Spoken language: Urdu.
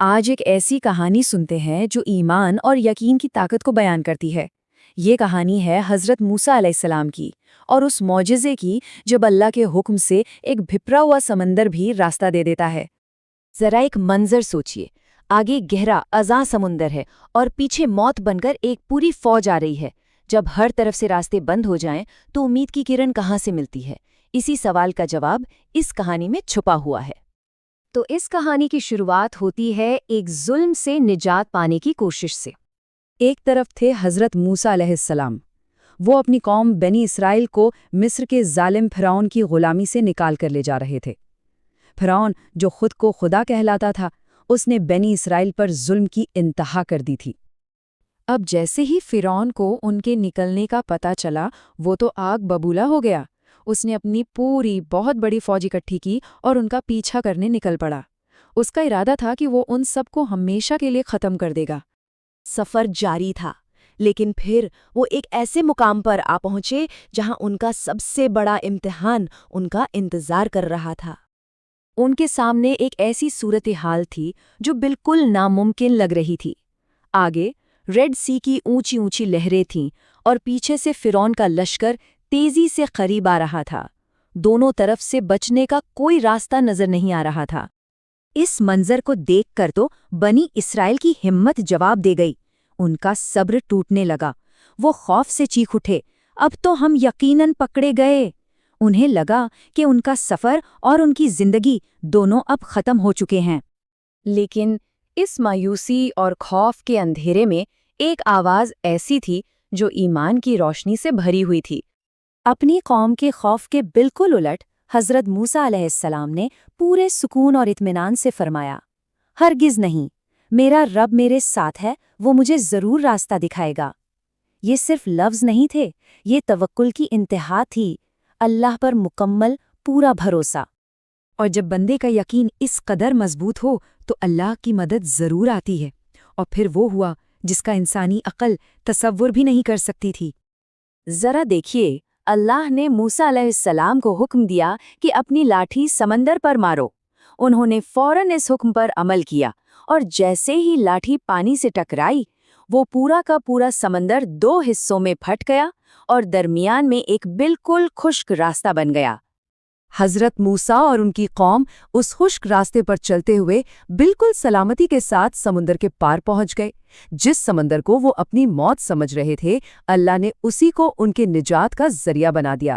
آج ایک ایسی کہانی سنتے ہیں جو ایمان اور یقین کی طاقت کو بیان کرتی ہے۔ یہ کہانی ہے حضرت موسیٰ علیہ السلام کی اور اس معجزے کی جب اللہ کے حکم سے ایک بھپرا ہوا سمندر بھی راستہ دے دیتا ہے۔ ذرا ایک منظر سوچئے، آگے گہرا اذاں سمندر ہے اور پیچھے موت بن کر ایک پوری فوج آ رہی ہے۔ جب ہر طرف سے راستے بند ہو جائیں تو امید کی کرن کہاں سے ملتی ہے؟ اسی سوال کا جواب اس کہانی میں چھپا ہوا ہے۔ تو اس کہانی کی شروعات ہوتی ہے ایک ظلم سے نجات پانے کی کوشش سے۔ ایک طرف تھے حضرت موسیٰ علیہ السلام، وہ اپنی قوم بنی اسرائیل کو مصر کے ظالم فرعون کی غلامی سے نکال کر لے جا رہے تھے۔ فرعون جو خود کو خدا کہلاتا تھا، اس نے بنی اسرائیل پر ظلم کی انتہا کر دی تھی۔ اب جیسے ہی فرعون کو ان کے نکلنے کا پتہ چلا، وہ تو آگ ببولا ہو گیا۔ اس نے اپنی پوری بہت بڑی فوج اکٹھی کی اور ان کا پیچھا کرنے نکل پڑا۔ اس کا ارادہ تھا کہ وہ ان سب کو ہمیشہ کے لیے ختم کر دے گا۔ سفر جاری تھا، لیکن پھر وہ ایک ایسے مقام پر آ پہنچے جہاں ان کا سب سے بڑا امتحان ان کا انتظار کر رہا تھا۔ ان کے سامنے ایک ایسی صورتحال تھی جو بالکل ناممکن لگ رہی تھی۔ آگے ریڈ سی کی اونچی اونچی لہریں تھیں اور پیچھے سے فرعون کا لشکر تیزی سے قریب آ رہا تھا۔ دونوں طرف سے بچنے کا کوئی راستہ نظر نہیں آ رہا تھا۔ اس منظر کو دیکھ کر تو بنی اسرائیل کی ہمت جواب دے گئی۔ ان کا صبر ٹوٹنے لگا۔ وہ خوف سے چیخ اٹھے، اب تو ہم یقیناً پکڑے گئے۔ انہیں لگا کہ ان کا سفر اور ان کی زندگی دونوں اب ختم ہو چکے ہیں۔ لیکن اس مایوسی اور خوف کے اندھیرے میں ایک آواز ایسی تھی جو ایمان کی روشنی سے بھری ہوئی تھی۔ اپنی قوم کے خوف کے بالکل الٹ حضرت موسیٰ علیہ السلام نے پورے سکون اور اطمینان سے فرمایا، ہرگز نہیں، میرا رب میرے ساتھ ہے، وہ مجھے ضرور راستہ دکھائے گا۔ یہ صرف لفظ نہیں تھے، یہ توکل کی انتہا تھی، اللہ پر مکمل پورا بھروسہ۔ اور جب بندے کا یقین اس قدر مضبوط ہو تو اللہ کی مدد ضرور آتی ہے، اور پھر وہ ہوا جس کا انسانی عقل تصور بھی نہیں کر سکتی تھی۔ ذرا دیکھیے، اللہ نے موسیٰ علیہ السلام کو حکم دیا کہ اپنی لاٹھی سمندر پر مارو۔ انہوں نے فوراً اس حکم پر عمل کیا، اور جیسے ہی لاٹھی پانی سے ٹکرائی، وہ پورا کا پورا سمندر 2 حصوں میں پھٹ گیا اور درمیان میں ایک بالکل خشک راستہ بن گیا۔ حضرت موسیٰ اور ان کی قوم اس خشک راستے پر چلتے ہوئے بالکل سلامتی کے ساتھ سمندر کے پار پہنچ گئے۔ جس سمندر کو وہ اپنی موت سمجھ رہے تھے، اللہ نے اسی کو ان کے نجات کا ذریعہ بنا دیا۔